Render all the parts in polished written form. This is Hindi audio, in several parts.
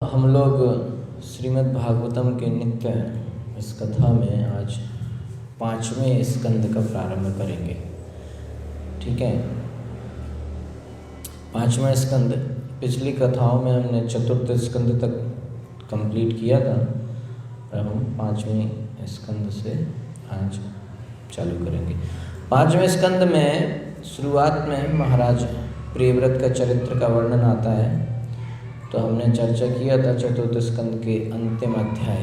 हम लोग श्रीमद् भागवतम के नित्य इस कथा में आज 5वें स्कंद का प्रारंभ करेंगे। ठीक है, 5वां स्कंद पिछली कथाओं में हमने चतुर्थ स्कंद तक कंप्लीट किया था। अब हम 5वें स्कंद से आज चालू करेंगे। 5वें स्कंद में शुरुआत में महाराज प्रियव्रत का चरित्र का वर्णन आता है। तो हमने चर्चा किया था चतुर्थ स्कंद के अंतिम अध्याय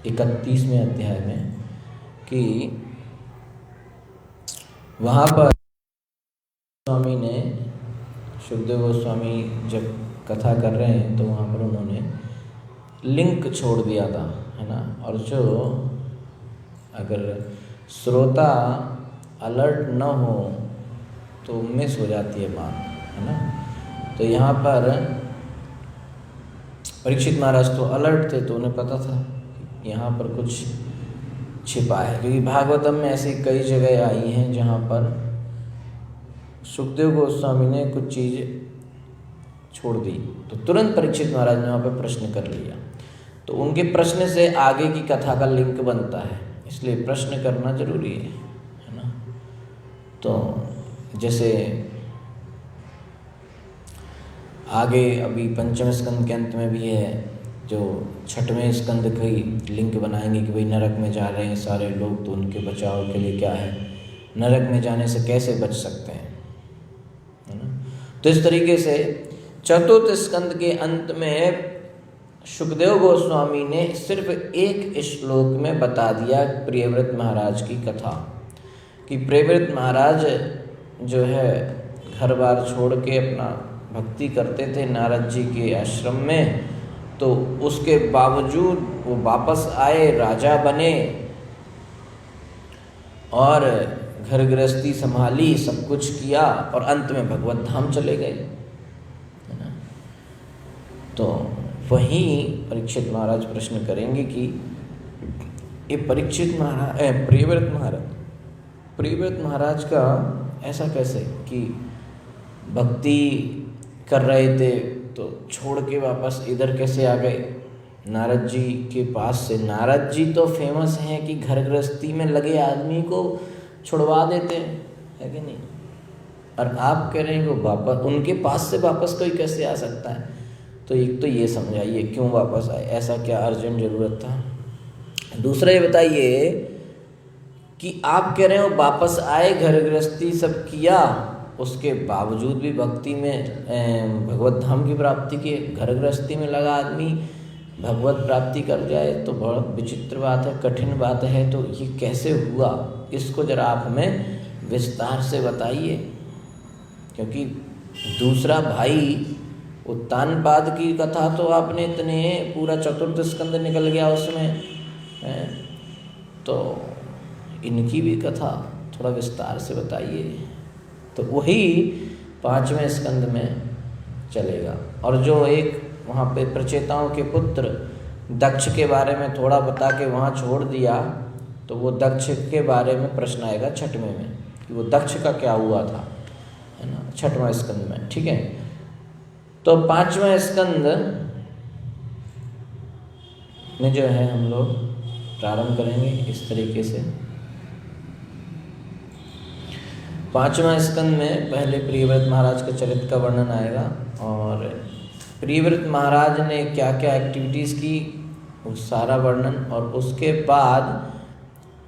31वें अध्याय में कि वहाँ पर स्वामी ने सुखदेव गोस्वामी जब कथा कर रहे हैं तो वहाँ पर उन्होंने लिंक छोड़ दिया था, है ना। और जो अगर श्रोता अलर्ट न हो तो मिस हो जाती है बात, है ना। तो यहाँ पर परीक्षित महाराज तो अलर्ट थे, तो उन्हें पता था यहाँ पर कुछ छिपा है, क्योंकि भागवतम में ऐसी कई जगह आई हैं जहाँ पर सुखदेव गोस्वामी ने कुछ चीज़ छोड़ दी। तो तुरंत परीक्षित महाराज ने वहाँ पर प्रश्न कर लिया। तो उनके प्रश्न से आगे की कथा का लिंक बनता है, इसलिए प्रश्न करना जरूरी है ना। तो जैसे आगे अभी 5वें स्कंद के अंत में भी है, जो 6वें स्कंद की लिंक बनाएंगे कि भाई नरक में जा रहे हैं सारे लोग, तो उनके बचाव के लिए क्या है, नरक में जाने से कैसे बच सकते हैं, है ना। तो इस तरीके से चतुर्थ स्कंद के अंत में सुखदेव गोस्वामी ने सिर्फ एक श्लोक में बता दिया प्रियव्रत महाराज की कथा, कि प्रियव्रत महाराज जो है घर बार छोड़ के अपना भक्ति करते थे नारद जी के आश्रम में। तो उसके बावजूद वो वापस आए, राजा बने और घर गृहस्थी संभाली, सब कुछ किया और अंत में भगवत धाम चले गए, है ना। तो वहीं परीक्षित महाराज प्रश्न करेंगे कि ये प्रियव्रत महाराज का ऐसा कैसे कि भक्ति कर रहे थे तो छोड़ के वापस इधर कैसे आ गए नारद जी के पास से। नारद जी तो फेमस हैं कि घर गृहस्थी में लगे आदमी को छुड़वा देते हैं, है कि नहीं। और आप कह रहे हैं कि वापस उनके पास से वापस कोई कैसे आ सकता है। तो एक तो ये समझाइए क्यों वापस आए, ऐसा क्या अर्जेंट ज़रूरत था। दूसरा ये बताइए कि आप कह रहे हो वापस आए, घर गृहस्थी सब किया, उसके बावजूद भी भक्ति में भगवत धाम की प्राप्ति की। घर गृहस्थी में लगा आदमी भगवत प्राप्ति कर जाए तो बहुत विचित्र बात है, कठिन बात है। तो ये कैसे हुआ, इसको जरा आप हमें विस्तार से बताइए। क्योंकि दूसरा भाई उत्तानपाद की कथा तो आपने इतने पूरा चतुर्थ स्कंद निकल गया उसमें, तो इनकी भी कथा थोड़ा विस्तार से बताइए। तो वही 5वें स्कंद में चलेगा। और जो एक वहाँ पे प्रचेताओं के पुत्र दक्ष के बारे में थोड़ा बता के वहाँ छोड़ दिया, तो वो दक्ष के बारे में प्रश्न आएगा 6वें में कि वो दक्ष का क्या हुआ था, है ना, 6वां स्कंद में। ठीक है, तो 5वां स्कंद में जो है हम लोग प्रारंभ करेंगे इस तरीके से। 5वां स्कंद में पहले प्रियव्रत महाराज के चरित्र का वर्णन आएगा और प्रियव्रत महाराज ने क्या क्या एक्टिविटीज़ की उस सारा वर्णन। और उसके बाद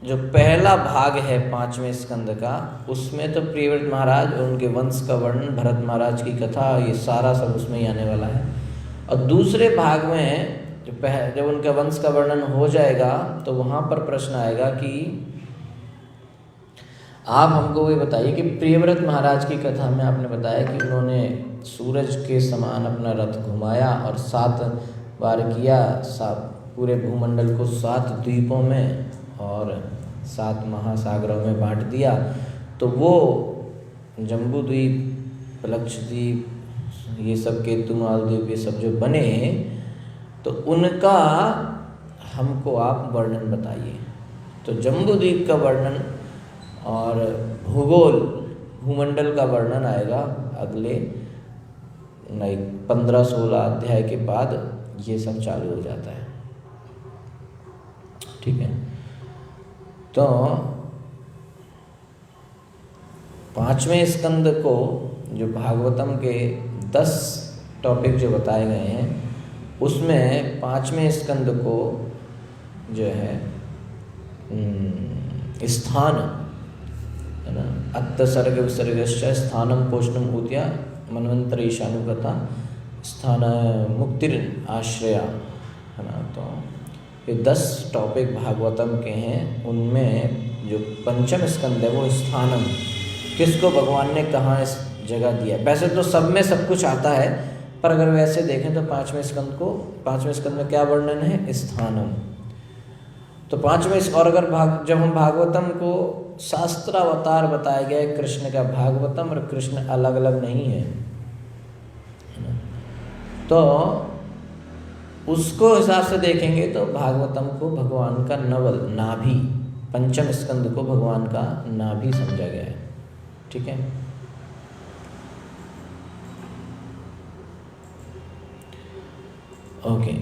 जो पहला भाग है 5वें स्कंद का, उसमें तो प्रियव्रत महाराज और उनके वंश का वर्णन, भरत महाराज की कथा, ये सारा सब उसमें ही आने वाला है। और दूसरे भाग में जब उनका वंश का वर्णन हो जाएगा तो वहाँ पर प्रश्न आएगा कि आप हमको ये बताइए कि प्रियव्रत महाराज की कथा में आपने बताया कि उन्होंने सूरज के समान अपना रथ घुमाया और 7 बार किया, पूरे भूमंडल को 7 द्वीपों में और 7 महासागरों में बांट दिया। तो वो जम्बू द्वीप, लक्षद्वीप, ये सब केतु मालद्वीप, ये सब जो बने, तो उनका हमको आप वर्णन बताइए। तो जम्बू द्वीप का वर्णन और भूगोल, भूमंडल का वर्णन आएगा अगले 15-16 अध्याय के बाद। ये सब चालू हो जाता है। ठीक है, तो 5वें स्कंद को जो भागवतम के 10 टॉपिक जो बताए गए हैं, उसमें 5वें स्कंद को जो है स्थान है ना, अत्त सर्ग विसर्गश्च स्थानम पोषणम ऊतिया मनवंतर ईशानुगता स्थान मुक्तिर आश्रया है ना। तो ये 10 टॉपिक भागवतम के हैं। उनमें जो 5वां स्कंद है वो स्थानम, किसको भगवान ने कहाँ इस जगह दिया। वैसे तो सब में सब कुछ आता है, पर अगर वैसे देखें तो 5वें स्कंद में क्या वर्णन है, स्थानम। तो 5वें, और अगर जब हम भागवतम को शास्त्रावतार बताया गया है कृष्ण का, भागवतम और कृष्ण अलग अलग नहीं है ना, तो उसको हिसाब से देखेंगे तो भागवतम को भगवान का नवल नाभि, 5वें स्कंद को भगवान का नाभि समझा गया है। ठीक है, ओके।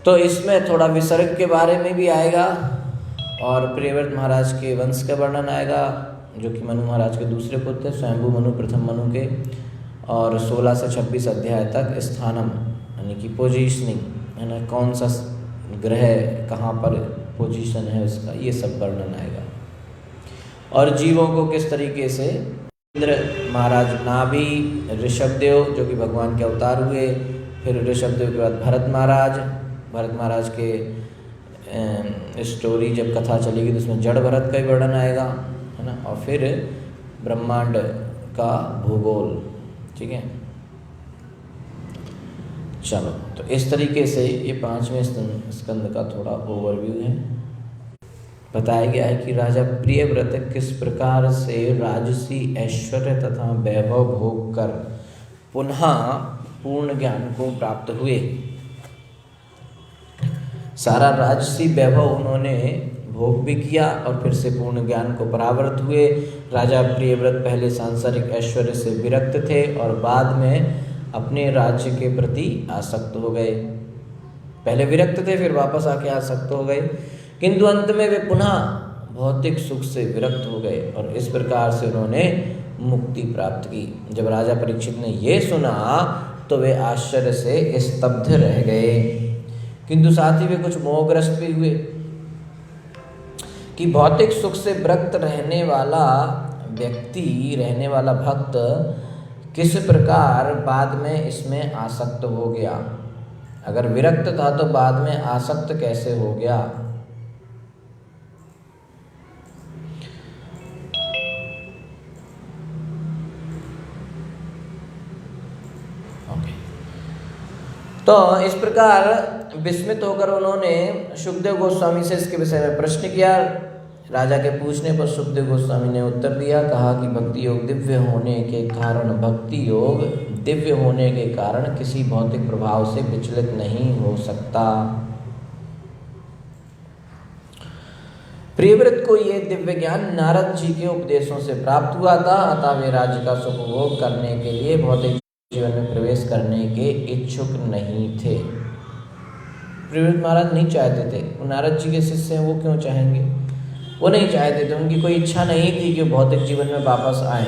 तो इसमें थोड़ा विसर्ग के बारे में भी आएगा और प्रियव्रत महाराज के वंश का वर्णन आएगा, जो कि मनु महाराज के दूसरे पुत्र, स्वयंभू मनु, प्रथम मनु के, और 16 से 26 अध्याय तक स्थानम यानी कि पोजीशनिंग है ना, कौन सा ग्रह कहाँ पर पोजीशन है उसका, ये सब वर्णन आएगा। और जीवों को किस तरीके से इंद्र महाराज, नाभि, ऋषभदेव जो कि भगवान के अवतार हुए, फिर ऋषभदेव के बाद भरत महाराज के स्टोरी जब कथा चलेगी तो उसमें जड़ भरत का ही वर्णन आएगा है ना, और फिर ब्रह्मांड का भूगोल। ठीक है, चलो, तो इस तरीके से ये 5वें स्कंद का थोड़ा ओवरव्यू है। बताया गया है कि राजा प्रियव्रत किस प्रकार से राजसी ऐश्वर्य तथा वैभव भोग कर पुनः पूर्ण ज्ञान को प्राप्त हुए। सारा राजसी वैभव उन्होंने भोग भी किया और फिर से पूर्ण ज्ञान को परावृत हुए। राजा प्रियव्रत पहले सांसारिक ऐश्वर्य से विरक्त थे और बाद में अपने राज्य के प्रति आसक्त हो गए। पहले विरक्त थे, फिर वापस आके आसक्त हो गए, किंतु अंत में वे पुनः भौतिक सुख से विरक्त हो गए और इस प्रकार से उन्होंने मुक्ति प्राप्त की। जब राजा परीक्षित ने ये सुना तो वे आश्चर्य से स्तब्ध रह गए, किंतु साथ ही वे कुछ मोहग्रस्त भी हुए कि भौतिक सुख से विरक्त रहने वाला व्यक्ति, रहने वाला भक्त किस प्रकार बाद में इसमें आसक्त हो गया। अगर विरक्त था तो बाद में आसक्त कैसे हो गया। तो इस प्रकार विस्मित होकर उन्होंने सुखदेव गोस्वामी से इसके विषय में प्रश्न किया। राजा के पूछने पर सुखदेव गोस्वामी ने उत्तर दिया, कहा कि भक्ति योग दिव्य होने के कारण किसी भौतिक प्रभाव से विचलित नहीं हो सकता। प्रियव्रत को ये दिव्य ज्ञान नारद जी के उपदेशों से प्राप्त हुआ था, अतः वे राज्य का सुख भोग करने के लिए भौतिक जीवन में प्रवेश करने के इच्छुक नहीं थे। प्रियव्रत महाराज नहीं चाहते थे, वो नारद जी के शिष्य हैं, वो क्यों चाहेंगे, वो नहीं चाहते थे, उनकी कोई इच्छा नहीं थी कि भौतिक जीवन में वापस आए।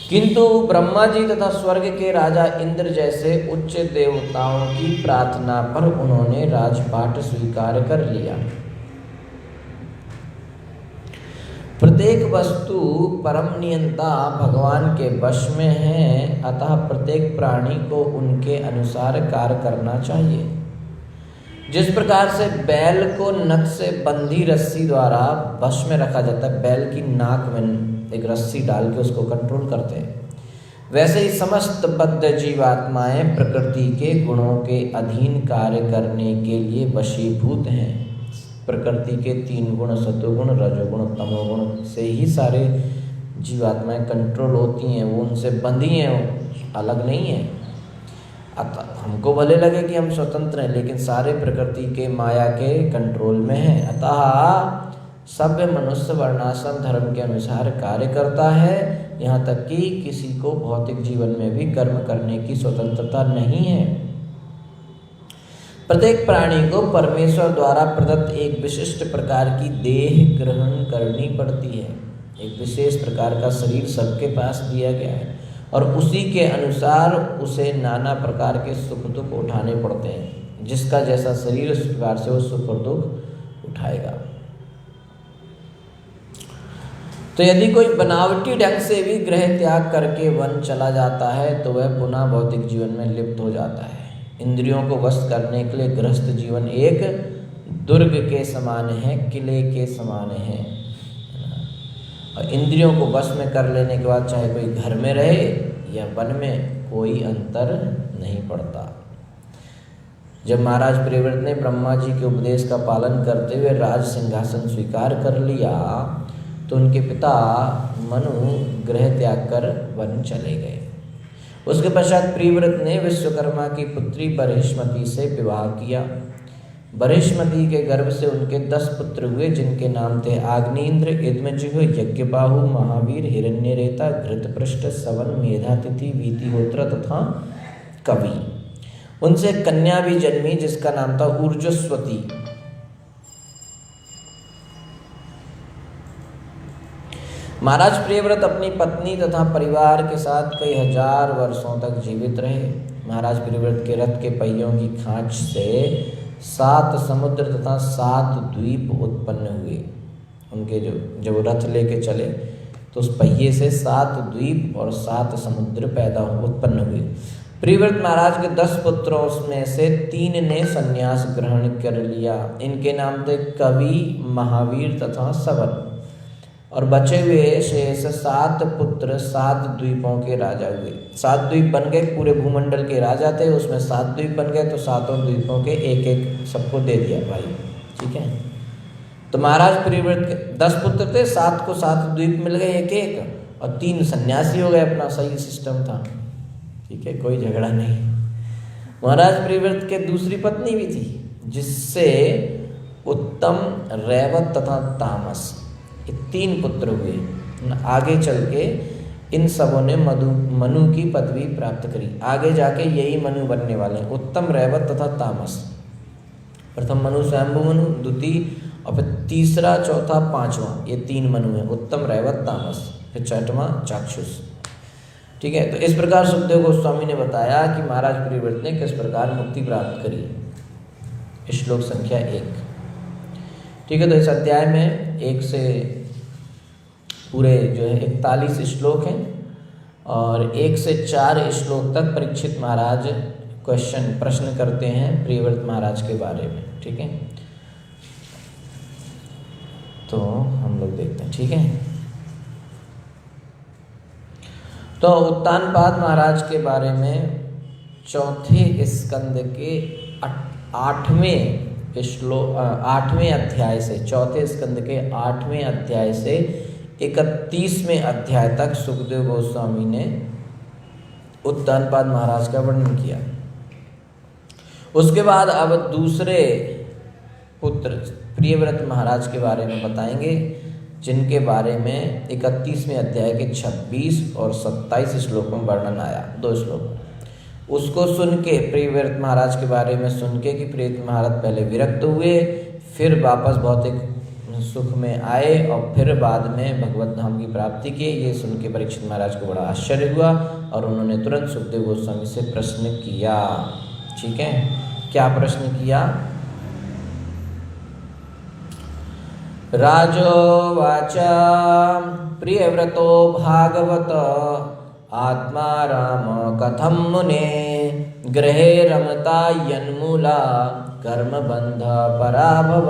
किंतु ब्रह्मा जी तथा स्वर्ग के राजा इंद्र जैसे उच्च देवताओं की प्रार्थना पर उन्होंने राजपाट स्वीकार कर लिया। प्रत्येक वस्तु परम नियंता भगवान के वश में है, अतः प्रत्येक प्राणी को उनके अनुसार कार्य करना चाहिए। जिस प्रकार से बैल को नख से बंधी रस्सी द्वारा वश में रखा जाता है, बैल की नाक में एक रस्सी डाल के उसको कंट्रोल करते हैं, वैसे ही समस्त बद्ध जीवात्माएं प्रकृति के गुणों के अधीन कार्य करने के लिए वशीभूत हैं। प्रकृति के 3 गुण, सतोगुण, रजोगुण, तमोगुण से ही सारे जीवात्माएं कंट्रोल होती हैं, वो उनसे बंधी हैं, अलग नहीं है। अतः हमको भले लगे कि हम स्वतंत्र हैं, लेकिन सारे प्रकृति के माया के कंट्रोल में हैं। अतः सभ्य मनुष्य वर्णाश्रम धर्म के अनुसार कार्य करता है, यहाँ तक कि किसी को भौतिक जीवन में भी कर्म करने की स्वतंत्रता नहीं है। प्रत्येक प्राणी को परमेश्वर द्वारा प्रदत्त एक विशिष्ट प्रकार की देह ग्रहण करनी पड़ती है। एक विशेष प्रकार का शरीर सबके पास दिया गया है और उसी के अनुसार उसे नाना प्रकार के सुख दुख उठाने पड़ते हैं। जिसका जैसा शरीर उस प्रकार से वो सुख और दुख उठाएगा। तो यदि कोई बनावटी ढंग से भी गृह त्याग करके वन चला जाता है तो वह पुनः भौतिक जीवन में लिप्त हो जाता है। इंद्रियों को वश करने के लिए गृहस्थ जीवन एक दुर्ग के समान है, किले के समान है। और इंद्रियों को वश में कर लेने के बाद चाहे कोई घर में रहे या वन में, कोई अंतर नहीं पड़ता। जब महाराज प्रियव्रत ने ब्रह्मा जी के उपदेश का पालन करते हुए राज सिंहासन स्वीकार कर लिया तो उनके पिता मनु गृह त्याग कर वन चले गए। उसके पश्चात प्रियव्रत ने विश्वकर्मा की पुत्री बृहस्पति से विवाह किया। बृहस्पति के गर्भ से उनके 10 पुत्र हुए, जिनके नाम थे आग्नेन्द्र, इद्मजिह्व, यज्ञबाहु, महावीर, हिरण्यरेता, घृतपृष्ठ, सवन, मेधातिथि, वीतिहोत्र तथा कवि। उनसे कन्या भी जन्मी जिसका नाम था ऊर्जस्वती। महाराज प्रियव्रत अपनी पत्नी तथा परिवार के साथ कई हजार वर्षों तक जीवित रहे। महाराज प्रियव्रत के रथ के पहियों की खांच से 7 समुद्र तथा 7 द्वीप उत्पन्न हुए। उनके जब रथ लेके चले तो उस पहिए से 7 द्वीप और 7 समुद्र उत्पन्न हुए। प्रियव्रत महाराज के 10 पुत्रों में से 3 ने संन्यास ग्रहण कर लिया। इनके नाम थे कवि, महावीर तथा सवन। और बचे हुए शेष 7 पुत्र 7 द्वीपों के राजा हुए। 7 द्वीप बन गए, पूरे भूमंडल के राजा थे, उसमें 7 द्वीप बन गए तो 7 द्वीपों के एक एक सबको दे दिया भाई। ठीक है, तो महाराज प्रियव्रत के 10 पुत्र थे, 7 को 7 द्वीप मिल गए एक एक, और 3 सन्यासी हो गए। अपना सही सिस्टम था। ठीक है, कोई झगड़ा नहीं। महाराज प्रियव्रत के दूसरी पत्नी भी थी जिससे उत्तम, रैवत तथा तामस, ये 3 पुत्र हुए। आगे चल के इन सबों ने मनु की पदवी प्राप्त करी। आगे जाके यही मनु बनने वाले हैं, उत्तम, रैवत तथा तामस। प्रथम मनु स्वयंभु मनु, द्वितीय और फिर तीसरा, चौथा, 5वां, ये 3 मनु हैं, उत्तम, रैवत, तामस। फिर 6वां चाक्षुष। ठीक है, तो इस प्रकार सुखदेव गोस्वामी ने बताया कि महाराज प्रियव्रत ने किस प्रकार मुक्ति प्राप्त करी। श्लोक संख्या 1। ठीक है, तो इस अध्याय में 1 से पूरे जो है 41 श्लोक हैं और 1 से 4 श्लोक तक परीक्षित महाराज प्रश्न करते हैं प्रियव्रत महाराज के बारे में। ठीक है, तो हम लोग देखते हैं। ठीक है, तो उत्तानपाद महाराज के बारे में 4थे स्कंद के 8वें अध्याय से, 4थे स्कंद के 8वें अध्याय से 31वें अध्याय तक सुखदेव गोस्वामी ने उत्तानपाद महाराज का वर्णन किया। उसके बाद अब दूसरे पुत्र प्रियव्रत महाराज के बारे में बताएंगे, जिनके बारे में 31वें अध्याय के 26 और 27 श्लोकों में वर्णन आया। 2 श्लोक उसको सुन के, प्रियव्रत महाराज के बारे में सुन के कि प्रियव्रत महाराज पहले विरक्त हुए, फिर वापस भौतिक सुख में आए और फिर बाद में भगवत धाम की प्राप्ति की। ये सुन के परीक्षित महाराज को बड़ा आश्चर्य हुआ और उन्होंने तुरंत सुखदेव गोस्वामी से प्रश्न किया। ठीक है, क्या प्रश्न किया? राजोवाच प्रियव्रतो भागवत आत्मा राम कथम मुने गृहे रमता यन्मूला कर्म बंध पराभव।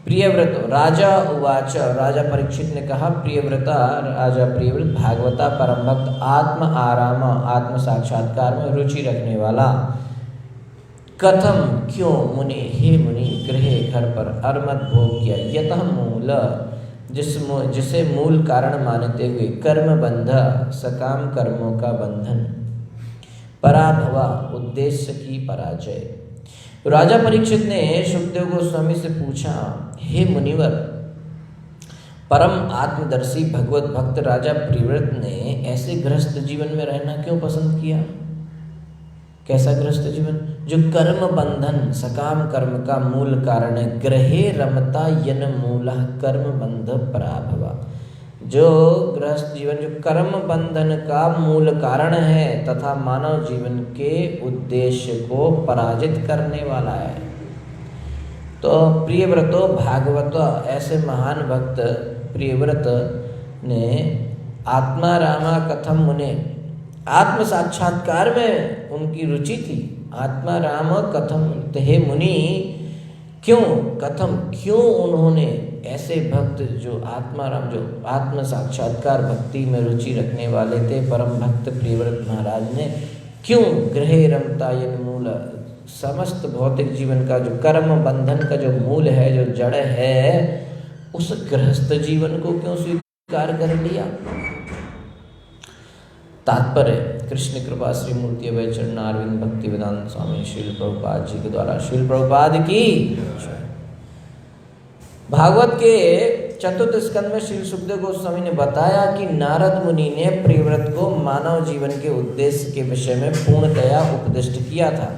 प्रियव्रत राजा उवाच, राजा परीक्षित ने कहा, राजा प्रियव्रत भागवता परम भक्त, आत्म आराम, आत्म साक्षात्कार में रुचि रखने वाला, कथम क्यों मुनि, हे मुनि, गृहे घर पर अर्मत भोग किया, यतः मूल जिसे मूल कारण मानते हुए, कर्म बंध सकाम कर्मों का बंधन, पराभवा उद्देश्य की पराजय, राजा परीक्षित ने शुकदेव गोस्वामी से पूछा, हे मुनिवर, परम आत्मदर्शी भगवत भक्त राजा प्रियव्रत ने ऐसे गृहस्थ जीवन में रहना क्यों पसंद किया? कैसा गृहस्थ जीवन? जो कर्म बंधन सकाम कर्म का मूल कारण है। ग्रहे रमता यन मूलः कर्म बंध पराभवा। जो गृहस्थ जीवन जो कर्म बंधन का मूल कारण है तथा मानव जीवन के उद्देश्य को पराजित करने वाला है। तो प्रियव्रतो भागवत, ऐसे महान भक्त प्रियव्रत ने आत्मा रामा कथम मुने, आत्म साक्षात्कार में उनकी रुचि थी। आत्मा राम कथम, हे मुनि, क्यों कथम, क्यों उन्होंने ऐसे भक्त जो आत्मा राम, जो आत्म साक्षात्कार भक्ति में रुचि रखने वाले थे, परम भक्त प्रियव्रत महाराज ने क्यों गृहे रमता यन मूल, समस्त भौतिक जीवन का जो कर्म बंधन का जो मूल है, जो जड़ है, उस गृहस्थ जीवन को क्यों स्वीकार कर लिया? तात्पर्य कृष्ण कृपा श्री मूर्ति अभय चरणारविंद भक्ति वेदांत स्वामी श्रील प्रभुपाद जी के द्वारा। श्रील प्रभुपाद की भागवत के चतुर्थ स्कंद में श्री सुखदेव गोस्वामी ने बताया कि नारद मुनि ने प्रियव्रत को मानव जीवन के उद्देश्य के विषय में पूर्णतया उपदिष्ट किया था।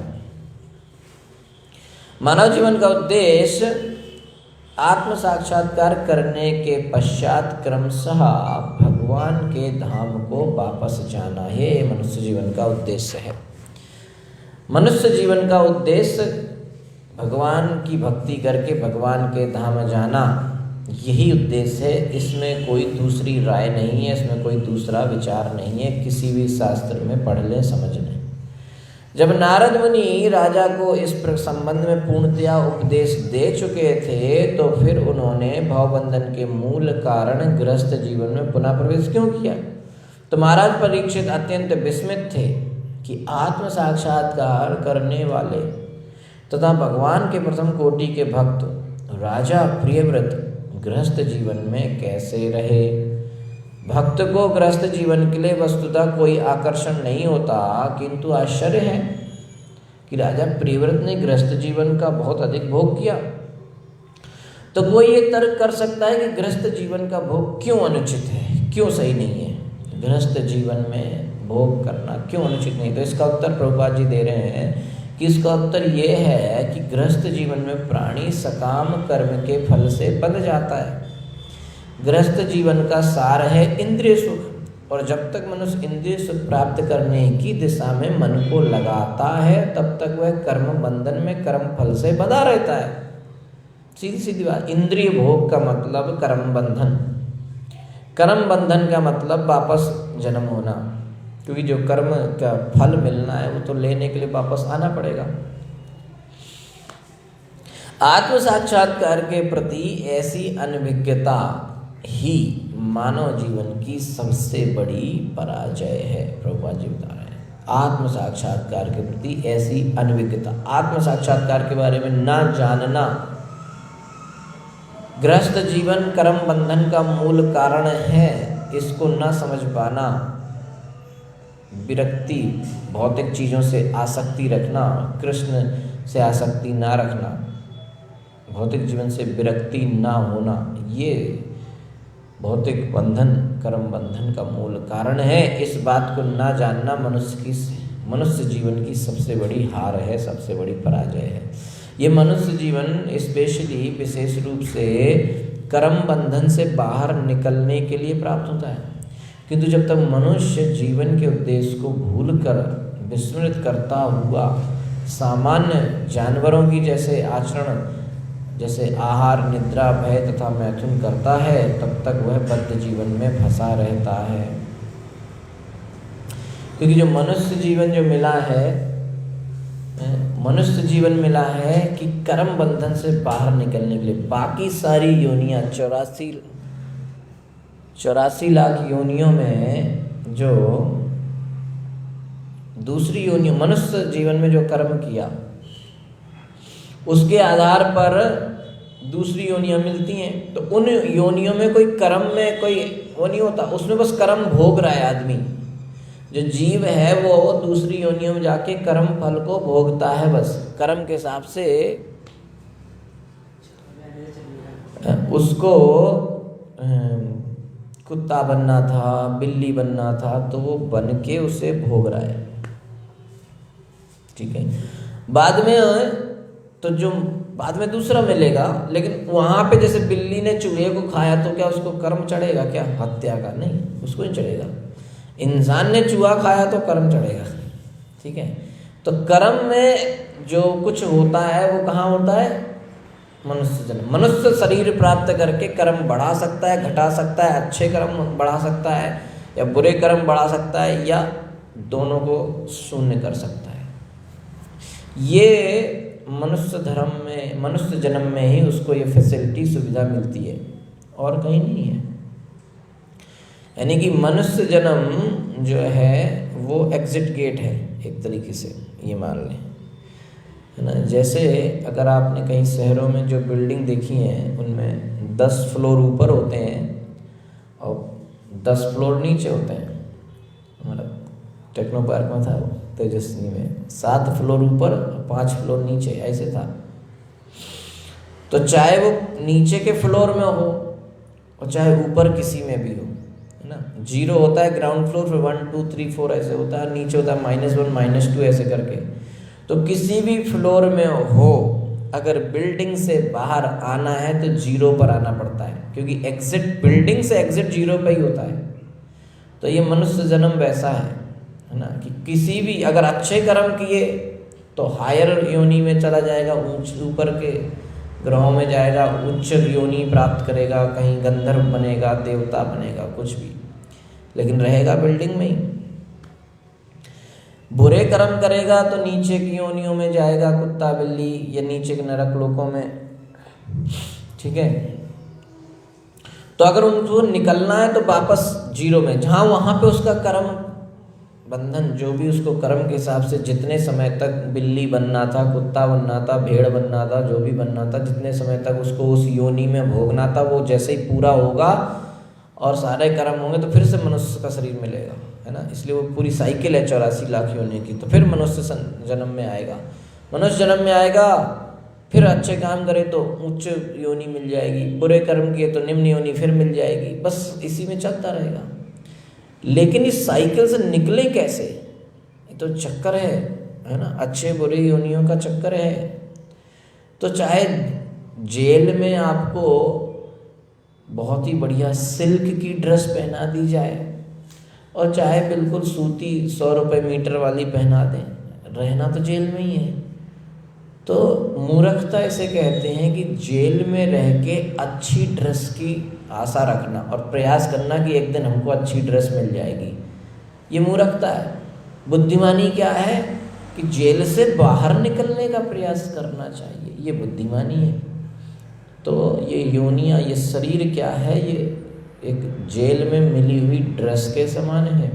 मानव जीवन का उद्देश्य आत्म साक्षात्कार करने के पश्चात क्रमशः भगवान के धाम को वापस जाना है, मनुष्य जीवन का उद्देश्य है। मनुष्य जीवन का उद्देश्य भगवान की भक्ति करके भगवान के धाम जाना, यही उद्देश्य है। इसमें कोई दूसरी राय नहीं है, इसमें कोई दूसरा विचार नहीं है, किसी भी शास्त्र में पढ़ लें समझ लें। जब नारद मुनि राजा को इस संबंध में पूर्णतया उपदेश दे चुके थे, तो फिर उन्होंने भवबंधन के मूल कारण गृहस्थ जीवन में पुनः प्रवेश क्यों किया? तो महाराज परीक्षित अत्यंत विस्मित थे कि आत्म साक्षात्कार करने वाले तथा भगवान के प्रथम कोटि के भक्त राजा प्रियव्रत गृहस्थ जीवन में कैसे रहे। भक्त को गृहस्थ जीवन के लिए वस्तुतः कोई आकर्षण नहीं होता, किंतु आश्चर्य है कि राजा प्रियव्रत ने गृहस्थ जीवन का बहुत अधिक भोग किया। तो कोई ये तर्क कर सकता है कि गृहस्थ जीवन का भोग क्यों अनुचित है, क्यों सही नहीं है, गृहस्थ जीवन में भोग करना क्यों अनुचित नहीं? तो इसका उत्तर प्रभुपाद जी दे रहे हैं कि इसका उत्तर ये है कि गृहस्थ जीवन में प्राणी सकाम कर्म के फल से बंध जाता है। गृहस्थ जीवन का सार है इंद्रिय सुख, और जब तक मनुष्य इंद्रिय सुख प्राप्त करने की दिशा में मन को लगाता है, तब तक वह कर्म बंधन में कर्म फल से बंधा रहता है। सीधी सीधी बात। इंद्रिय भोग का मतलब कर्म बंधन, कर्म बंधन का मतलब वापस जन्म होना, क्योंकि जो कर्म का फल मिलना है वो तो लेने के लिए वापस आना पड़ेगा। आत्म साक्षात्कार के प्रति ऐसी अनभिज्ञता ही मानव जीवन की सबसे बड़ी पराजय है। प्रभुपाद जी बता रहे हैं, आत्म साक्षात्कार के प्रति ऐसी अनभिज्ञता, आत्म साक्षात्कार के बारे में ना जानना, गृहस्थ जीवन कर्म बंधन का मूल कारण है, इसको ना समझ पाना, विरक्ति, भौतिक चीज़ों से आसक्ति रखना, कृष्ण से आसक्ति ना रखना, भौतिक जीवन से विरक्ति ना होना, ये भौतिक बंधन कर्म बंधन का मूल कारण है। इस बात को ना जानना मनुष्य जीवन की सबसे बड़ी हार है, सबसे बड़ी पराजय है। ये मनुष्य जीवन स्पेशली विशेष रूप से कर्म बंधन से बाहर निकलने के लिए प्राप्त होता है, किंतु जब तक मनुष्य जीवन के उद्देश्य को भूलकर विस्मृत करता हुआ सामान्य जानवरों की जैसे आचरण, जैसे आहार निद्रा भय तथा मैथुन करता है, तब तक वह बद्ध जीवन में फंसा रहता है। क्योंकि जो मनुष्य जीवन जो मिला है, मनुष्य जीवन मिला है कि कर्म बंधन से बाहर निकलने के लिए। बाकी सारी योनियां 84 लाख योनियों में जो दूसरी योनि मनुष्य जीवन में जो कर्म किया, उसके आधार पर दूसरी योनियां मिलती हैं। तो उन योनियों में कोई कर्म में कोई वो नहीं होता, उसमें बस कर्म भोग रहा है आदमी। जो जीव है वो दूसरी योनियों में जाके कर्म फल को भोगता है, बस कर्म के हिसाब से उसको कुत्ता बनना था, बिल्ली बनना था, तो वो बन के उसे भोग रहा है। ठीक है, बाद में दूसरा मिलेगा, लेकिन वहां पे जैसे बिल्ली ने चूहे को खाया तो क्या उसको कर्म चढ़ेगा? क्या हत्या का? नहीं, उसको नहीं चढ़ेगा। इंसान ने चूहा खाया तो कर्म चढ़ेगा। ठीक है, तो कर्म में जो कुछ होता है वो कहाँ होता है? मनुष्य जन्म। मनुष्य शरीर प्राप्त करके कर्म बढ़ा सकता है, घटा सकता है, अच्छे कर्म बढ़ा सकता है या बुरे कर्म बढ़ा सकता है, या दोनों को शून्य कर सकता है। ये मनुष्य जन्म में ही उसको ये फैसिलिटी, सुविधा मिलती है, और कहीं नहीं है। यानी कि मनुष्य जन्म जो है वो एग्जिट गेट है एक तरीके से, ये मान लें, है ना। जैसे अगर आपने कहीं शहरों में जो बिल्डिंग देखी हैं उनमें 10 फ्लोर ऊपर होते हैं और 10 फ्लोर नीचे होते हैं। हमारा टेक्नो पार्क में था वो, तेजस्वी में 7 फ्लोर ऊपर 5 फ्लोर नीचे, ऐसे था। तो चाहे वो नीचे के फ्लोर में हो और चाहे ऊपर किसी में भी हो, है ना। 0 होता है ग्राउंड फ्लोर पे, 1 2 3 4 ऐसे होता है, नीचे होता है -1 -2 ऐसे करके। तो किसी भी फ्लोर में हो, अगर बिल्डिंग से बाहर आना है तो 0 पर आना पड़ता है, क्योंकि बिल्डिंग से एग्जिट 0 पर ही होता है। तो ये मनुष्य जन्म वैसा है ना, कि किसी भी अगर अच्छे कर्म किए तो हायर योनि में चला जाएगा, ऊपर के ग्रहों में जाएगा, उच्च योनि प्राप्त करेगा, कहीं गंधर्व बनेगा, देवता बनेगा, कुछ भी, लेकिन रहेगा बिल्डिंग में ही। बुरे कर्म करेगा तो नीचे की योनियों में जाएगा, कुत्ता बिल्ली, या नीचे के नरक लोकों में। ठीक है, तो अगर उनको निकलना है तो वापस 0 में, जहाँ वहाँ पे उसका कर्म बंधन, जो भी उसको कर्म के हिसाब से जितने समय तक बिल्ली बनना था, कुत्ता बनना था, भेड़ बनना था, जो भी बनना था, जितने समय तक उसको उस योनि में भोगना था, वो जैसे ही पूरा होगा और सारे कर्म होंगे तो फिर से मनुष्य का शरीर मिलेगा, है ना। इसलिए वो पूरी साइकिल है 84 लाख योनि की। तो फिर मनुष्य जन्म में आएगा, मनुष्य जन्म में आएगा, फिर अच्छे काम करे तो उच्च योनि मिल जाएगी, बुरे कर्म किए तो निम्न योनि फिर मिल जाएगी, बस इसी में चलता रहेगा। लेकिन इस साइकिल से निकले कैसे? ये तो चक्कर है ना, अच्छे बुरे योनियों का चक्कर है। तो चाहे जेल में आपको बहुत ही बढ़िया सिल्क की ड्रेस पहना दी जाए और चाहे बिल्कुल सूती 100 रुपये मीटर वाली पहना दें, रहना तो जेल में ही है। तो मूर्खता इसे कहते हैं कि जेल में रह के अच्छी ड्रेस की आशा रखना और प्रयास करना कि एक दिन हमको अच्छी ड्रेस मिल जाएगी, ये मूर्खता है। बुद्धिमानी क्या है कि जेल से बाहर निकलने का प्रयास करना चाहिए, ये बुद्धिमानी है। तो ये योनियाँ, ये शरीर क्या है, ये एक जेल में मिली हुई ड्रेस के समान है।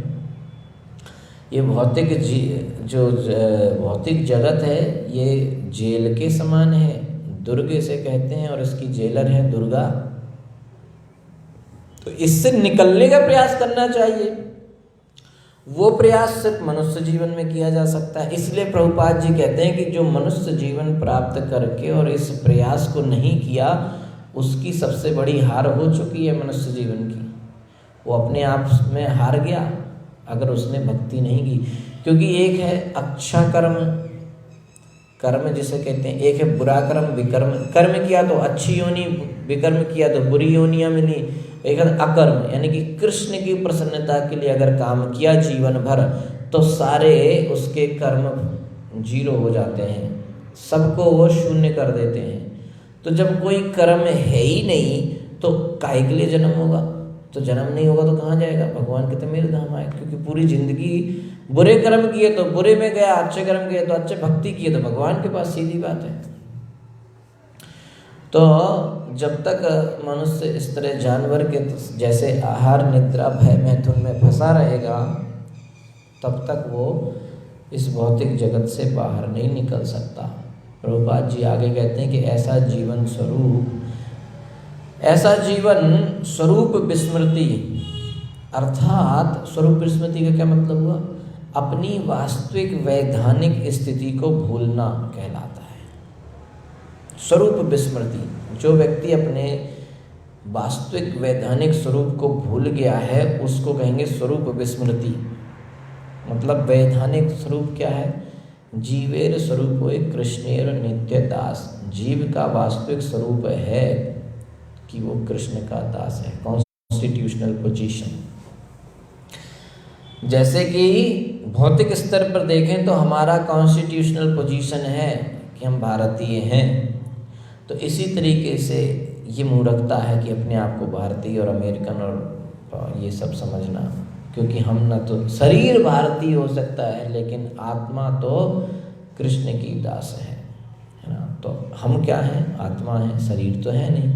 ये भौतिक जगत है, ये जेल के समान है, दुर्ग इसे कहते हैं, और इसकी जेलर है दुर्गा। तो इससे निकलने का प्रयास करना चाहिए। वो प्रयास सिर्फ मनुष्य जीवन में किया जा सकता है। इसलिए प्रभुपाद जी कहते हैं कि जो मनुष्य जीवन प्राप्त करके और इस प्रयास को नहीं किया, उसकी सबसे बड़ी हार हो चुकी है मनुष्य जीवन की। वो अपने आप में हार गया अगर उसने भक्ति नहीं की। क्योंकि एक है अच्छा कर्म, कर्म जिसे कहते हैं, एक है बुरा कर्म, विकर्म। कर्म किया तो अच्छी योनि, विकर्म किया तो बुरी योनियाँ मिली। एक है अकर्म, यानी कि कृष्ण की प्रसन्नता के लिए अगर काम किया जीवन भर तो सारे उसके कर्म 0 हो जाते हैं, सबको वो शून्य कर देते हैं। तो जब कोई कर्म है ही नहीं तो काहे के लिए जन्म होगा? तो जन्म नहीं होगा तो कहाँ जाएगा? भगवान कहते मेरे धाम आए। क्योंकि पूरी जिंदगी बुरे कर्म किए तो बुरे में गया, अच्छे कर्म किए तो अच्छे, भक्ति किए तो भगवान के पास, सीधी बात है। तो जब तक मनुष्य इस तरह जानवर के जैसे आहार, निद्रा, भय, मैथुन में फंसा रहेगा, तब तक वो इस भौतिक जगत से बाहर नहीं निकल सकता। प्रभुपाद जी आगे कहते हैं कि ऐसा जीवन स्वरूप विस्मृति अर्थात स्वरूप विस्मृति का क्या मतलब हुआ? अपनी वास्तविक वैधानिक स्थिति को भूलना कहलाता है स्वरूप विस्मृति। जो व्यक्ति अपने वास्तविक वैधानिक स्वरूप को भूल गया है उसको कहेंगे स्वरूप विस्मृति। मतलब वैधानिक स्वरूप क्या है? जीवेर स्वरूप कृष्णेर नित्य दास। जीव का वास्तविक स्वरूप है कि वो कृष्ण का दास है, कॉन्स्टिट्यूशनल पोजीशन। जैसे कि भौतिक स्तर पर देखें तो हमारा कॉन्स्टिट्यूशनल पोजीशन है कि हम भारतीय हैं, तो इसी तरीके से ये मूर्खता है कि अपने आप को भारतीय और अमेरिकन और ये सब समझना, क्योंकि हम ना तो शरीर भारतीय हो सकता है लेकिन आत्मा तो कृष्ण की दास है ना। तो हम क्या हैं? आत्मा है, शरीर तो है नहीं।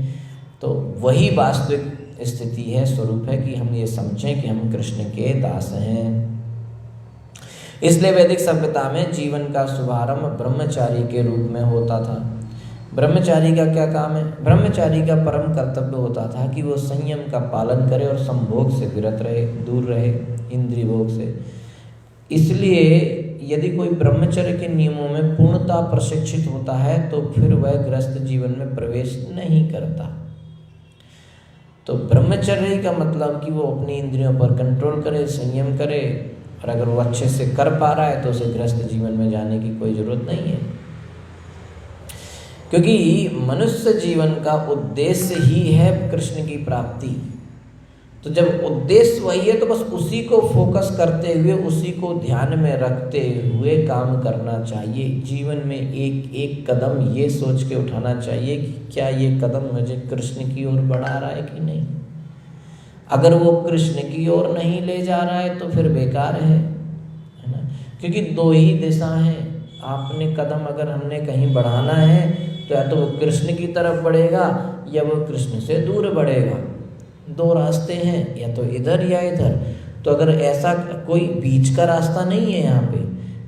तो वही वास्तविक स्थिति है, स्वरूप है कि हम ये समझें कि हम कृष्ण के दास हैं। इसलिए वैदिक सभ्यता में जीवन का शुभारंभ ब्रह्मचारी के रूप में होता था। ब्रह्मचारी का क्या काम है? ब्रह्मचारी का परम कर्तव्य होता था कि वो संयम का पालन करे और संभोग से विरत रहे, दूर रहे इंद्रिय भोग से। इसलिए यदि कोई ब्रह्मचर्य के नियमों में पूर्णतः प्रशिक्षित होता है तो फिर वह गृहस्थ जीवन में प्रवेश नहीं करता। तो ब्रह्मचर्य का मतलब कि वो अपनी इंद्रियों पर कंट्रोल करे, संयम करे, और अगर वो अच्छे से कर पा रहा है तो उसे गृहस्थ जीवन में जाने की कोई जरूरत नहीं है, क्योंकि मनुष्य जीवन का उद्देश्य ही है कृष्ण की प्राप्ति। तो जब उद्देश्य वही है तो बस उसी को फोकस करते हुए, उसी को ध्यान में रखते हुए काम करना चाहिए। जीवन में एक एक कदम ये सोच के उठाना चाहिए कि क्या ये कदम मुझे कृष्ण की ओर बढ़ा रहा है कि नहीं। अगर वो कृष्ण की ओर नहीं ले जा रहा है तो फिर बेकार है ना, क्योंकि दो ही दिशा हैं। आपने कदम अगर हमने कहीं बढ़ाना है तो या तो वो कृष्ण की तरफ बढ़ेगा या वो कृष्ण से दूर बढ़ेगा। दो रास्ते हैं, या तो इधर या इधर। तो अगर ऐसा कोई बीच का रास्ता नहीं है यहाँ पे,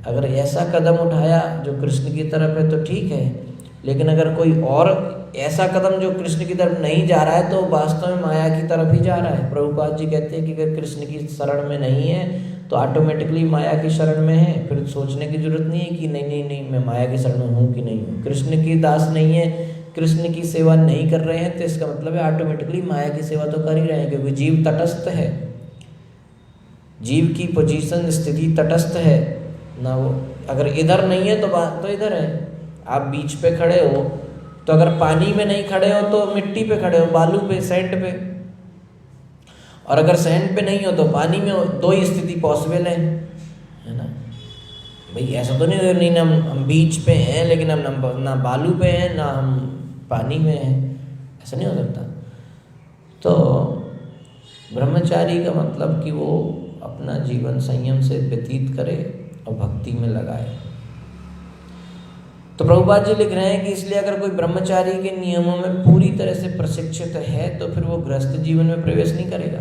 अगर ऐसा कदम उठाया जो कृष्ण की तरफ है तो ठीक है, लेकिन अगर कोई और ऐसा कदम जो कृष्ण की तरफ नहीं जा रहा है तो वास्तव में माया की तरफ ही जा रहा है। प्रभुपाद जी कहते हैं कि अगर कृष्ण की शरण में नहीं है तो ऑटोमेटिकली माया की शरण में है। फिर सोचने की जरूरत नहीं है कि नहीं नहीं नहीं मैं माया की शरण में हूँ कि नहीं हूँ। कृष्ण की दास नहीं है, कृष्ण की सेवा नहीं कर रहे हैं तो इसका मतलब है ऑटोमेटिकली माया की सेवा तो कर ही रहे हैं, क्योंकि जीव तटस्थ है। जीव की पोजीशन, स्थिति तटस्थ है ना। वो अगर इधर नहीं है तो बात तो इधर है। आप बीच पे खड़े हो तो अगर पानी में नहीं खड़े हो तो मिट्टी पे खड़े हो, बालू पे, सैंड पे। और अगर सैंड पे नहीं हो तो पानी में हो। दो ही स्थिति पॉसिबल है ना भाई। ऐसा तो नहीं ना हम बीच पे हैं लेकिन हम ना बालू पे हैं ना हम पानी में हैं, ऐसा नहीं हो सकता। तो ब्रह्मचारी का मतलब कि वो अपना जीवन संयम से व्यतीत करे और भक्ति में लगाए। तो प्रभुपाद जी लिख रहे हैं कि इसलिए अगर कोई ब्रह्मचारी के नियमों में पूरी तरह से प्रशिक्षित है तो फिर वो गृहस्थ जीवन में प्रवेश नहीं करेगा,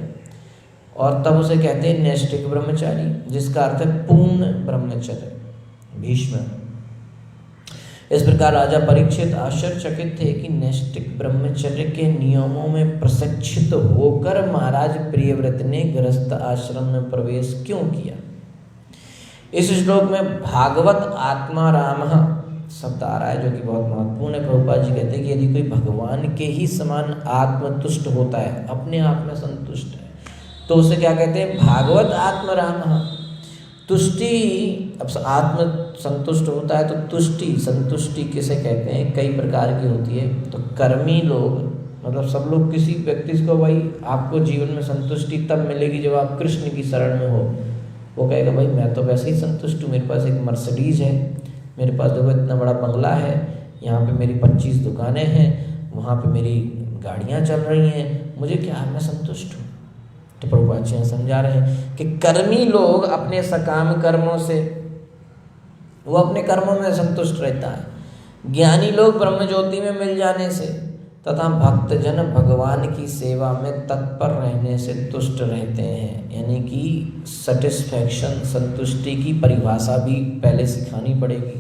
और तब उसे कहते हैं नैष्ठिक ब्रह्मचारी, जिसका अर्थ है पूर्ण ब्रह्मचर्य। भीष्म। इस प्रकार राजा परीक्षित आश्चर्यचकित थे कि नैष्ठिक ब्रह्मचर्य के नियमों में प्रशिक्षित होकर महाराज प्रियव्रत ने गृहस्थ आश्रम में प्रवेश क्यों किया। इस श्लोक में भागवत आत्मा राम शब्द आ रहा है जो कि बहुत महत्वपूर्ण है। प्रभुपाद जी कहते हैं कि यदि कोई भगवान के ही समान आत्मतुष्ट होता है, अपने आप में संतुष्ट है, तो उसे क्या कहते हैं? भागवत आत्मा राम। तुष्टि, अब आत्म संतुष्ट होता है तो तुष्टि, संतुष्टि किसे कहते हैं? कई प्रकार की होती है। तो कर्मी लोग, मतलब सब लोग, किसी व्यक्ति को भाई आपको जीवन में संतुष्टि तब मिलेगी जब आप कृष्ण की शरण में हो। वो कहेगा भाई मैं तो वैसे ही संतुष्ट हूँ, मेरे पास एक मर्सिडीज है, मेरे पास देखो इतना बड़ा बंगला है, यहाँ पे मेरी 25 दुकानें हैं, वहाँ पे मेरी गाड़ियाँ चल रही हैं, मुझे क्या, मैं संतुष्ट हूँ। तो प्रभुपाद जी समझा रहे हैं कि कर्मी लोग अपने सकाम कर्मों से, वो अपने कर्मों में संतुष्ट रहता है। ज्ञानी लोग ब्रह्म ज्योति में मिल जाने से तथा भक्तजन भगवान की सेवा में तत्पर रहने से तुष्ट रहते हैं। यानी कि सेटिस्फैक्शन, संतुष्टि की परिभाषा भी पहले सिखानी पड़ेगी।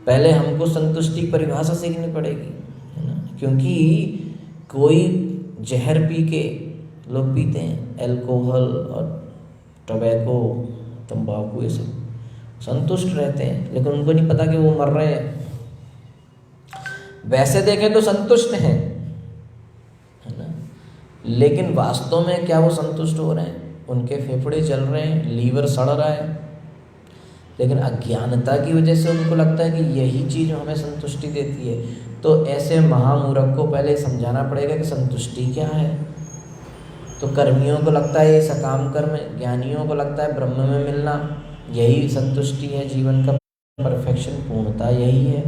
पहले हमको संतुष्टि की परिभाषा सीखनी पड़ेगी, है ना। क्योंकि कोई जहर पी के लोग पीते हैं अल्कोहल और टबैको, तंबाकू, ये सब संतुष्ट रहते हैं, लेकिन उनको नहीं पता कि वो मर रहे हैं। वैसे देखें तो संतुष्ट हैं, है ना, लेकिन वास्तव में क्या वो संतुष्ट हो रहे हैं? उनके फेफड़े चल रहे हैं, लीवर सड़ रहा है, लेकिन अज्ञानता की वजह से उनको लगता है कि यही चीज़ हमें संतुष्टि देती है। तो ऐसे महामूर्ख को पहले समझाना पड़ेगा कि संतुष्टि क्या है। तो कर्मियों को लगता है ये सकाम कर्म है, ज्ञानियों को लगता है ब्रह्म में मिलना यही संतुष्टि है, जीवन का परफेक्शन, पूर्णता यही है।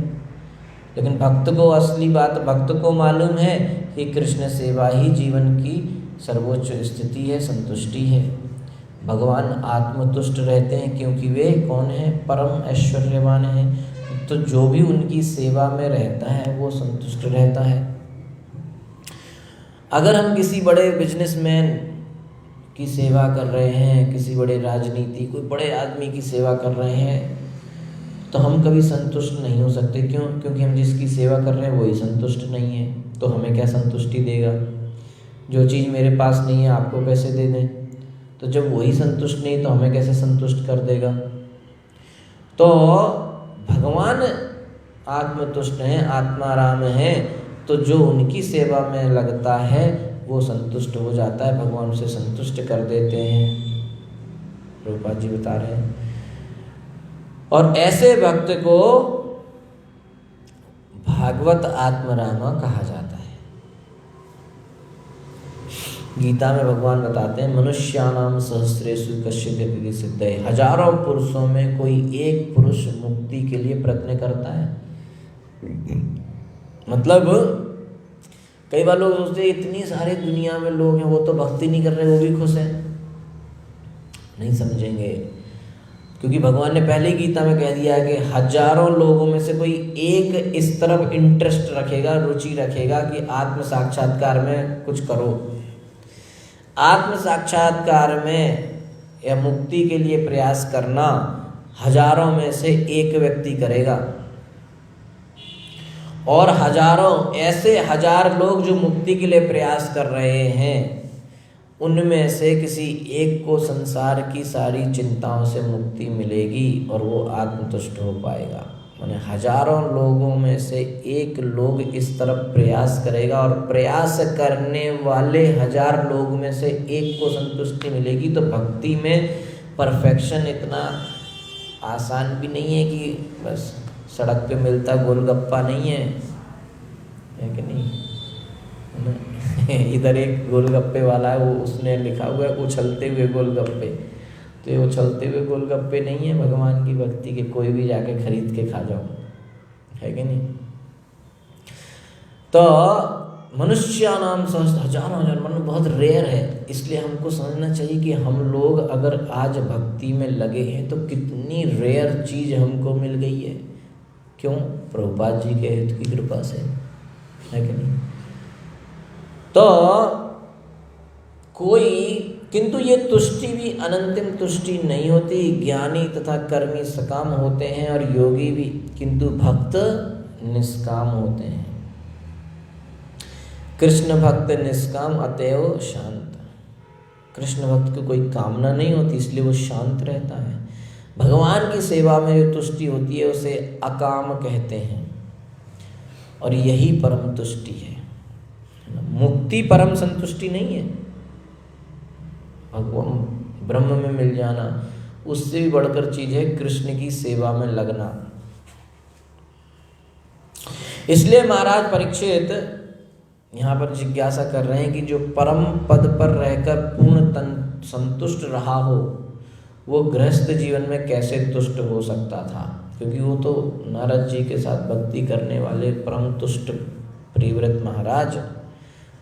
लेकिन भक्त को असली बात, भक्त को मालूम है कि कृष्ण सेवा ही जीवन की सर्वोच्च स्थिति है, संतुष्टि है। भगवान आत्मतुष्ट रहते हैं क्योंकि वे कौन है? परम ऐश्वर्यवान है। तो जो भी उनकी सेवा में रहता है वो संतुष्ट रहता है। अगर हम किसी बड़े बिजनेसमैन की सेवा कर रहे हैं, किसी बड़े राजनीति, कोई बड़े आदमी की सेवा कर रहे हैं, तो हम कभी संतुष्ट नहीं हो सकते। क्यों? क्योंकि हम जिसकी सेवा कर रहे हैं वही संतुष्ट नहीं है। तो हमें क्या संतुष्टि देगा? जो चीज़ मेरे पास नहीं है आपको कैसे दे दें? तो जब वही संतुष्ट नहीं तो हमें कैसे संतुष्ट कर देगा? तो भगवान आत्मतुष्ट हैं, आत्माराम हैं, तो जो उनकी सेवा में लगता है वो संतुष्ट हो जाता है, भगवान उसे संतुष्ट कर देते हैं। प्रभुपाद जी बता रहे हैं। और ऐसे भक्त को भागवत आत्मरामा कहा जाता है। गीता में भगवान बताते हैं मनुष्यानाम सहस्रेषु कश्चिदिति सिद्धये, हजारों पुरुषों में कोई एक पुरुष मुक्ति के लिए प्रयत्न करता है। मतलब कई बार लोग सोचते हैं इतनी सारी दुनिया में लोग हैं, वो तो भक्ति नहीं कर रहे, वो भी खुश हैं। नहीं समझेंगे, क्योंकि भगवान ने पहले ही गीता में कह दिया है कि हजारों लोगों में से कोई एक इस तरफ इंटरेस्ट रखेगा, रुचि रखेगा कि आत्म साक्षात्कार में कुछ करो। आत्म साक्षात्कार में या मुक्ति के लिए प्रयास करना हजारों में से एक व्यक्ति करेगा, और हजारों ऐसे हजार लोग जो मुक्ति के लिए प्रयास कर रहे हैं, उनमें से किसी एक को संसार की सारी चिंताओं से मुक्ति मिलेगी और वो आत्मतुष्ट हो पाएगा। माने हजारों लोगों में से एक लोग इस तरफ प्रयास करेगा, और प्रयास करने वाले हजार लोग में से एक को संतुष्टि मिलेगी। तो भक्ति में परफेक्शन इतना आसान भी नहीं है कि बस सड़क पे मिलता गोलगप्पा नहीं है कि नहीं? इधर एक गोलगप्पे वाला है, वो उसने लिखा हुआ है उछलते हुए गोलगप्पे। तो ये उछलते हुए गोलगप्पे नहीं है भगवान की भक्ति के, कोई भी जाके खरीद के खा जाओ, है कि नहीं? तो मनुष्यानाम सहस्र, हजारों हजार, मतलब बहुत रेयर है। इसलिए हमको समझना चाहिए कि हम लोग अगर आज भक्ति में लगे हैं तो कितनी रेयर चीज़ हमको मिल गई है। क्यों? प्रभुपाद जी के हित की कृपा से, है कि नहीं? तो किंतु ये तुष्टि भी अनंतिम तुष्टि नहीं होती। ज्ञानी तथा कर्मी सकाम होते हैं और योगी भी, किंतु भक्त निष्काम होते हैं। कृष्ण भक्त निष्काम अतएव शांत। कृष्ण भक्त को कोई कामना नहीं होती, इसलिए वो शांत रहता है। भगवान की सेवा में जो तुष्टि होती है उसे अकाम कहते हैं, और यही परम तुष्टि है। मुक्ति परम संतुष्टि नहीं है। भगवान ब्रह्म में मिल जाना, उससे भी बढ़कर चीज है कृष्ण की सेवा में लगना। इसलिए महाराज परीक्षित यहाँ पर जिज्ञासा कर रहे हैं कि जो परम पद पर रहकर पूर्ण संतुष्ट रहा हो, वो गृहस्थ जीवन में कैसे तुष्ट हो सकता था? क्योंकि वो तो नारद जी के साथ भक्ति करने वाले परम तुष्ट प्रियव्रत महाराज,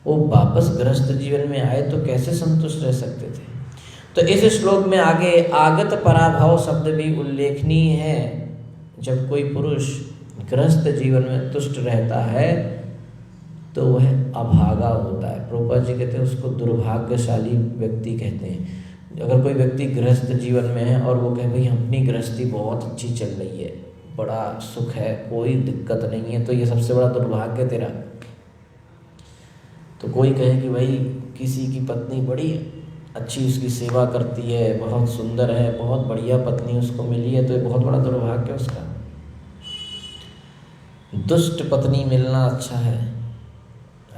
वो वापस गृहस्थ जीवन में आए तो कैसे संतुष्ट रह सकते थे? तो इस श्लोक में आगे आगत पराभाव शब्द भी उल्लेखनीय है। जब कोई पुरुष गृहस्थ जीवन में तुष्ट रहता है तो वह अभागा होता है। प्रभुपाद जी कहते हैं उसको दुर्भाग्यशाली व्यक्ति कहते हैं। अगर कोई व्यक्ति गृहस्थ जीवन में है और वो कहे भाई अपनी गृहस्थी बहुत अच्छी चल रही है, बड़ा सुख है, कोई दिक्कत नहीं है, तो ये सबसे बड़ा दुर्भाग्य तेरा। तो कोई कहे कि भाई किसी की पत्नी बड़ी अच्छी उसकी सेवा करती है, बहुत सुंदर है, बहुत बढ़िया पत्नी उसको मिली है, तो ये बहुत बड़ा दुर्भाग्य है उसका। दुष्ट पत्नी मिलना अच्छा है,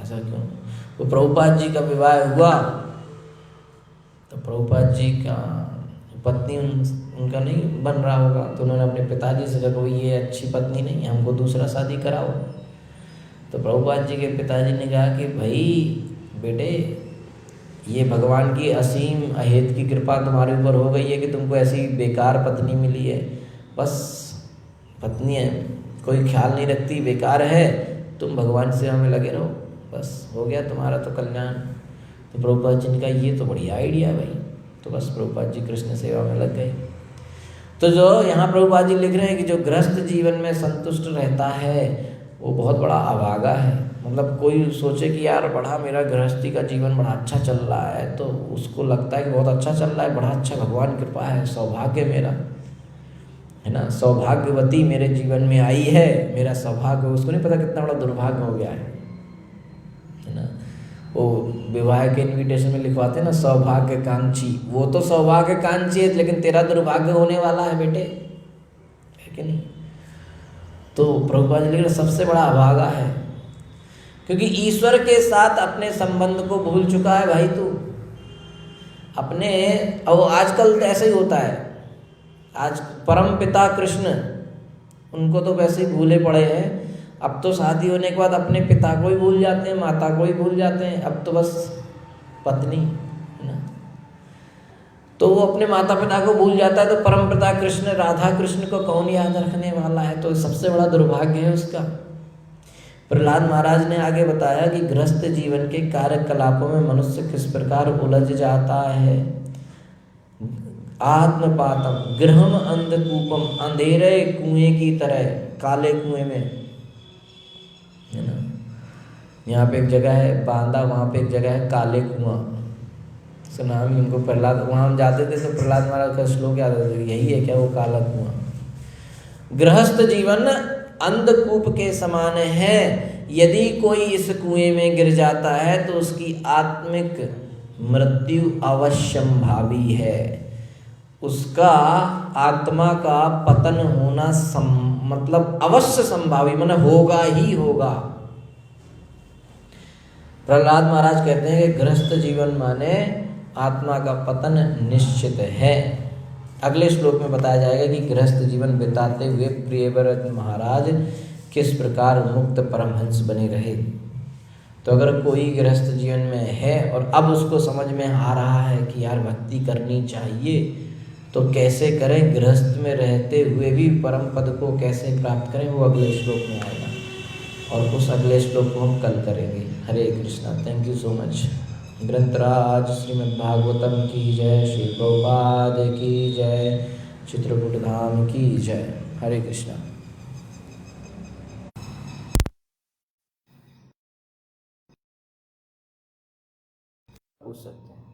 ऐसा क्यों? तो प्रभुपाद जी का विवाह हुआ तो प्रभुपाद जी का पत्नी उनका नहीं बन रहा होगा, तो उन्होंने अपने पिताजी से कहा ये अच्छी पत्नी नहीं है, हमको दूसरा शादी कराओ। तो प्रभुपाद जी के पिताजी ने कहा कि भाई बेटे, ये भगवान की असीम अहेत की कृपा तुम्हारे ऊपर हो गई है कि तुमको ऐसी बेकार पत्नी मिली है। बस पत्नी है, कोई ख्याल नहीं रखती, बेकार है, तुम भगवान सेवा में लगे रहो, बस हो गया तुम्हारा तो कल्याण। तो प्रभुपाद जी ने कहा ये तो बढ़िया आइडिया है भाई। तो बस प्रभुपाद जी कृष्ण सेवा में लग गए। तो जो यहाँ प्रभुपाद जी लिख रहे हैं कि जो गृहस्थ जीवन में संतुष्ट रहता है वो बहुत बड़ा अभागा है। मतलब कोई सोचे कि यार बड़ा मेरा गृहस्थी का जीवन बड़ा अच्छा चल रहा है, तो उसको लगता है कि बहुत अच्छा चल रहा है, बड़ा अच्छा भगवान कृपा है, सौभाग्य मेरा है ना, सौभाग्यवती मेरे जीवन में आई है, मेरा सौभाग्य। उसको नहीं पता कितना बड़ा दुर्भाग्य हो गया है ना। वो विवाह के इनविटेशन में लिखवाते हैं ना, सौभाग्य कांक्षी, वो तो सौभाग्य कांक्षी है, लेकिन तेरा दुर्भाग्य होने वाला है बेटे, है कि नहीं। तो प्रभुपाद जी लिख रहे सबसे बड़ा अभागा है, क्योंकि ईश्वर के साथ अपने संबंध को भूल चुका है भाई तू अपने। और आजकल तो ऐसा ही होता है, आज परम पिता कृष्ण उनको तो वैसे ही भूले पड़े हैं। अब तो शादी होने के बाद अपने पिता को ही भूल जाते हैं, माता को ही भूल जाते हैं, अब तो बस पत्नी है ना। तो वो अपने माता पिता को भूल जाता है, तो परम पिता कृष्ण राधा कृष्ण को कौन याद रखने वाला है। तो सबसे बड़ा दुर्भाग्य है उसका। प्रहलाद महाराज ने आगे बताया कि गृहस्थ जीवन के कार्यकलापों में मनुष्य किस प्रकार उलझ जाता है। आत्मपातम गृहम अंधकूपम, अंधेरे कुएं की तरह, काले कुएं में है ना। यहाँ पे एक जगह है बांदा, वहाँ पे एक जगह है काले कुआं, उसका नाम ही उनको प्रहलाद, वहाँ हम जाते थे तो प्रहलाद महाराज का श्लोक याद आता था, यही है क्या वो काला कुआं। गृहस्थ जीवन अंधकूप के समान है, यदि कोई इस कुएं में गिर जाता है तो उसकी आत्मिक मृत्यु अवश्यंभावी है। उसका आत्मा का पतन होना मतलब अवश्य संभावी, मतलब होगा ही होगा। प्रहलाद महाराज कहते हैं कि गृहस्थ जीवन माने आत्मा का पतन निश्चित है। अगले श्लोक में बताया जाएगा कि गृहस्थ जीवन बिताते हुए प्रियव्रत महाराज किस प्रकार मुक्त परमहंस बने रहे। तो अगर कोई गृहस्थ जीवन में है और अब उसको समझ में आ रहा है कि यार भक्ति करनी चाहिए, तो कैसे करें, गृहस्थ में रहते हुए भी परम पद को कैसे प्राप्त करें, वो अगले श्लोक में आएगा। और उस अगले श्लोक को हम कल करेंगे। Hare Krishna. Thank you so much. ग्रंथराज श्रीमद् भागवतम की जय, श्री प्रभुपाद की जय, चित्रकूट धाम की जय। हरे कृष्णा। पूछ सकते हैं।